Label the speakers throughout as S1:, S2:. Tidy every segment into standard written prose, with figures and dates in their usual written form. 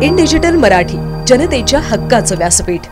S1: In digital Marathi, जनतेच्या हक्काचं व्यासपीठ।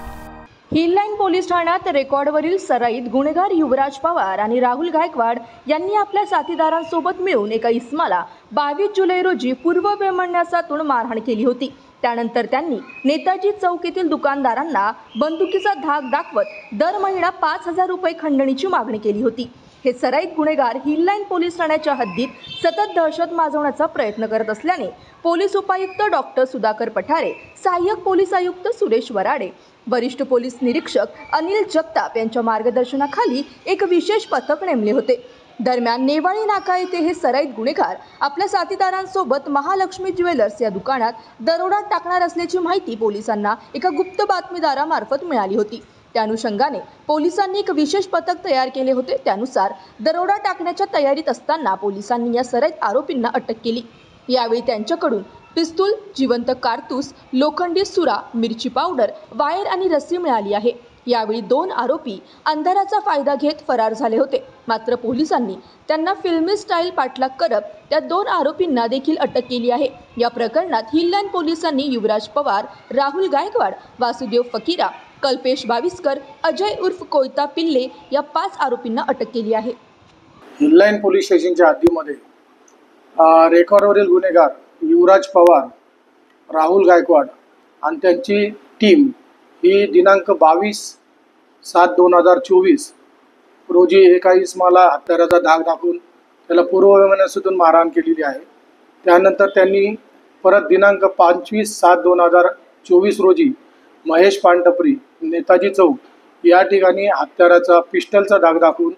S2: हिललाईन पोलीस ठाण्यात रेकॉर्डवरील सराईत गुन्हेगार युवराज पवार आणि राहुल गायकवाड यांनी आपल्या साथीदारांसोबत मिळून एका इसमाला 22 जुलै रोजी पूर्व वैमनस्यातून मारहाण केली होती। त्यानंतर त्यांनी नेताजी चौक येथील दुकानदारांना बंदुकीचा धाक दाखवत दर महिना 5000 रुपये खंडणीची मागणी केली होती। हे सराईत गुन्हेगार हिललाईन पोलीस ठाण्याच्या हद्दीत सतत दहशत माजवण्याचा प्रयत्न करत असल्याने पोलीस उपायुक्त डॉक्टर सुधाकर पठारे, सहाय्यक पोलीस आयुक्त सुरेश वराडे, वरिष्ठ पोलीस निरीक्षक अनिल जगताप यांच्या मार्गदर्शनाखाली एक विशेष पथक नेमले होते। दरम्यान नेवाळी नाका येथे हे सराईत गुन्हेगार आपल्या साथीदारांसोबत महालक्ष्मी ज्वेलर्स या दुकानात दरोडा टाकणार असल्याची माहिती पोलिसांना एका गुप्त बातमीदारामार्फत मिळाली होती। त्या अनुषंगाने पोलिसांनी एक विशेष पथक तयार केले होते। त्यानुसार दरोडा टाकण्याच्या तयारीत असताना पोलिसांनी या सराईत आरोपींना अटक केली। यावेळी त्यांच्याकडून पिस्तूल, जिवंत कारतूस, लोखंडी सुरा, मिरची पावडर, वायर आणि रस्सी मिळाली आहे। यावेळी 2 आरोपी अंधाराचा फायदा घेत फरार झाले होते। मात्र पोलिसांनी त्यांना फिल्मी स्टाईल पाठलाग करत त्या 2 आरोपींना देखील अटक केली आहे। या प्रकरणात हिललाईन पोलिसांनी युवराज पवार, राहुल गायकवाड, वासुदेव फकीरा, कल्पेश बाविस्कर, अजय उर्फ कोयता पिल्ले या 5 आरोपींना अटक केली आहे।
S3: हिललाईन पोलीस स्टेशनच्या हद्दीमध्ये रेकॉर्डवरील गुन्हेगार युवराज पवार, राहुल गायकवाड आणि त्यांची टीम ही दिनांक 22/7/2024 रोजी एका इसमाला हत्याराचा धाक दाखवून त्याला पूर्व वैमनस्यातून मारहाण केलेली आहे। त्यानंतर त्यांनी परत दिनांक 25/7/2024 रोजी महेश पानटपरी, नेताजी चौक या ठिकाणी हत्याराचा पिस्टलचा धाक दाखवून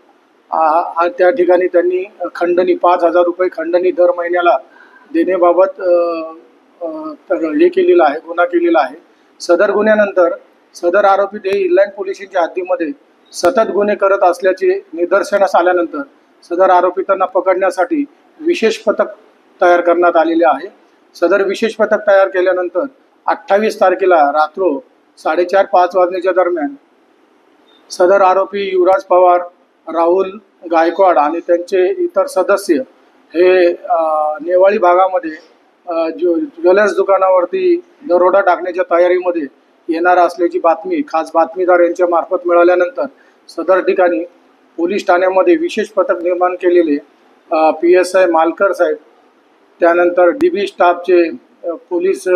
S3: त्या ठिकाणी त्यांनी खंडणी 5000 रुपये खंडणी दर महिन्याला देण्याबाबत हे केलेलं आहे, गुन्हा केलेला आहे। सदर गुन्ह्यानंतर सदर आरोपी ते हिललाईन पोलिसांच्या हद्दीमध्ये सतत गुन्हे करत असल्याचे निदर्शनास आल्यानंतर सदर आरोपितांना पकडण्यासाठी विशेष पथक तयार करण्यात आलेले आहे। सदर विशेष पथक तयार केल्यानंतर 28 तारखेला रात्र 4:30-5 वाजण्याच्या दरम्यान सदर आरोपी युवराज पवार, राहुल गायकवाड आणि त्यांचे इतर सदस्य हे नेवाळी भागामध्ये ज्वेलर्स दुकानावरती दरोडा टाकण्याच्या तयारीमध्ये येणार असल्याची बातमी खास बातमीदार यांच्या मार्फत मिळाल्यानंतर सदर ठिकाणी पोलीस ठाण्यामध्ये विशेष पथक निर्माण केलेले PSI मालकर साहेब, त्यानंतर DB स्टाफचे पोलीस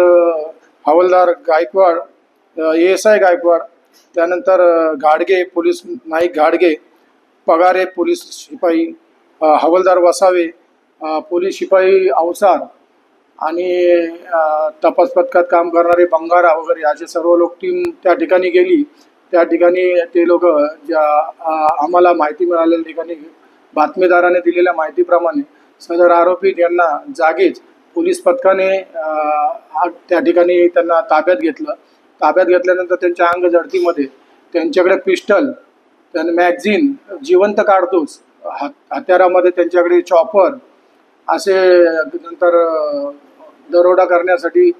S3: हवालदार गायकवाड, ASI गायकवाड, त्यानंतर घाडगे पोलीस नाईक घाडगे, पगारे पोलीस शिपाई, हवालदार वसावे पोलीस शिपाई अवसार आणि तपास पथकात काम करणारे बंगारा वगैरे असे सर्व लोक टीम त्या ठिकाणी गेली। त्या ठिकाणी ते लोक ज्या आम्हाला माहिती मिळालेल्या ठिकाणी बातमीदाराने दिलेल्या माहितीप्रमाणे सदर आरोपी यांना जागीच पोलीस पथकाने त्या ठिकाणी त्यांना ताब्यात घेतलं। ताब्यात घेतल्यानंतर त्यांच्या अंग जडतीमध्ये त्यांच्याकडे पिस्टल, त्यांना मॅगझिन, जिवंत कारतूस, हत्यारामध्ये त्यांच्याकडे चॉपर असे, नंतर दरोडा करण्यासाठी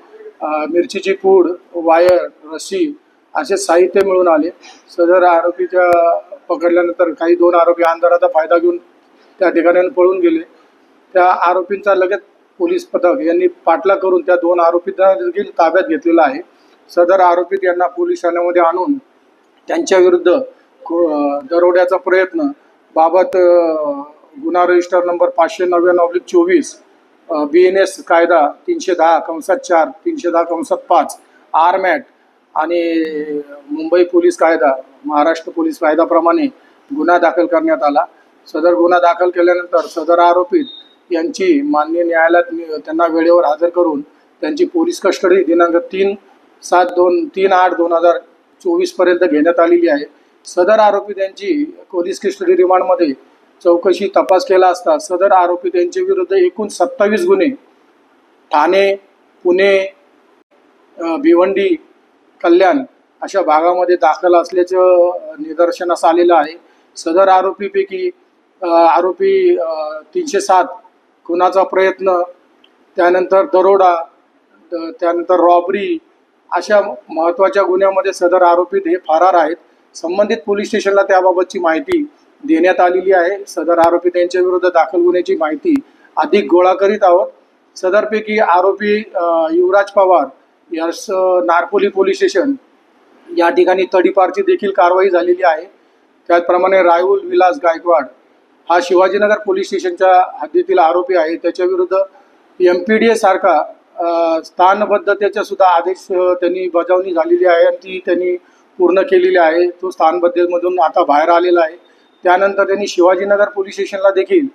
S3: मिरचीची पूड, वायर, रस्सी असे साहित्य मिळून आले। सदर आरोपीच्या पकडल्यानंतर काही 2 आरोपी अंधाराचा फायदा घेऊन त्या ठिकाणी पळून गेले। त्या आरोपींचा लगेच पोलीस पथक यांनी पाठलाग करून त्या 2 आरोपींना देखील ताब्यात घेतलेला आहे। सदर आरोपी यांना पोलीस ठाण्यामध्ये आणून त्यांच्या विरुद्ध दरोड्याचा प्रयत्न बाबत गुन्हा रजिस्टर नंबर 599/24 BNS कायदा 310/4 310/5 आरमॅट आणि मुंबई पोलीस कायदा, महाराष्ट्र पोलीस कायद्याप्रमाणे गुन्हा दाखल करण्यात आला। सदर गुन्हा दाखल केल्यानंतर सदर आरोपी यांची माननीय न्यायालयात त्यांना वेळेवर हजर करून त्यांची पोलीस कस्टडी दिनांक 3/8/2024 पर्यंत घेण्यात आलेली आहे। सदर आरोपी त्यांची पोलीस कस्टडी रिमांडमध्ये चौकशी तपास केला असता सदर आरोपी त्यांच्या विरुद्ध एकूण 27 गुन्हे ठाणे, पुणे, भिवंडी, कल्याण अशा भागामध्ये दाखल असल्याचं निदर्शनास आलेलं आहे। सदर आरोपीपैकी आरोपी 307 खुनाचा प्रयत्न, त्यानंतर दरोडा, त्यानंतर रॉबरी अशा महत्त्वाच्या गुन्ह्यामध्ये सदर आरोपी हे फरार आहेत। संबंधित पोलीस स्टेशनला त्याबाबतची माहिती देण्यात आलेली आहे। सदर आरोपी त्यांच्या विरुद्ध दाखल गुन्ह्याची माहिती अधिक गोळा करीत आहोत। सदरपैकी आरोपी युवराज पवार यस नारपोली पोलीस स्टेशन या ठिकाणी तडीपारची देखील कारवाई झालेली आहे। त्याचप्रमाणे राहुल विलास गायकवाड हा शिवाजीनगर पोलीस स्टेशनच्या हद्दीतील आरोपी आहे। त्याच्याविरुद्ध MPDA सारखा स्थानबद्धतेचा सुद्धा आदेश त्यांनी बजावणी झालेली आहे आणि ती त्यांनी पूर्ण केलेली आहे। तो स्थानबद्धतेमधून आता बाहेर आलेला आहे। त्यानंतर त्यांनी शिवाजीनगर पोलीस स्टेशनला देखील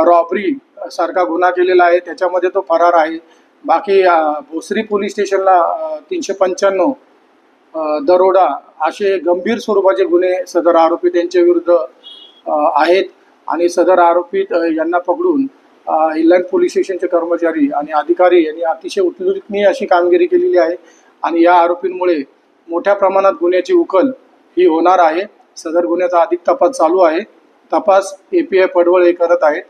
S3: रॉबरी सारखा गुन्हा केलेला आहे, त्याच्यामध्ये तो फरार आहे। बाकी भोसरी पोलीस स्टेशनला 395 दरोडा असे गंभीर स्वरूपाचे गुन्हे सदर आरोपी त्यांच्या विरुद्ध आहेत आणि सदर आरोपी यांना पकडून हिल्लान पोलीस स्टेशनचे कर्मचारी आणि अधिकारी यांनी अतिशय उल्लेखनीय अशी कामगिरी केलेली आहे आणि या आरोपींमुळे मोठ्या प्रमाणात गुन्ह्याची उकल ही होणार आहे। सदर गुन्ह्याचा अधिक तपास चालू आहे। तपास API पडवळ हे करत आहेत।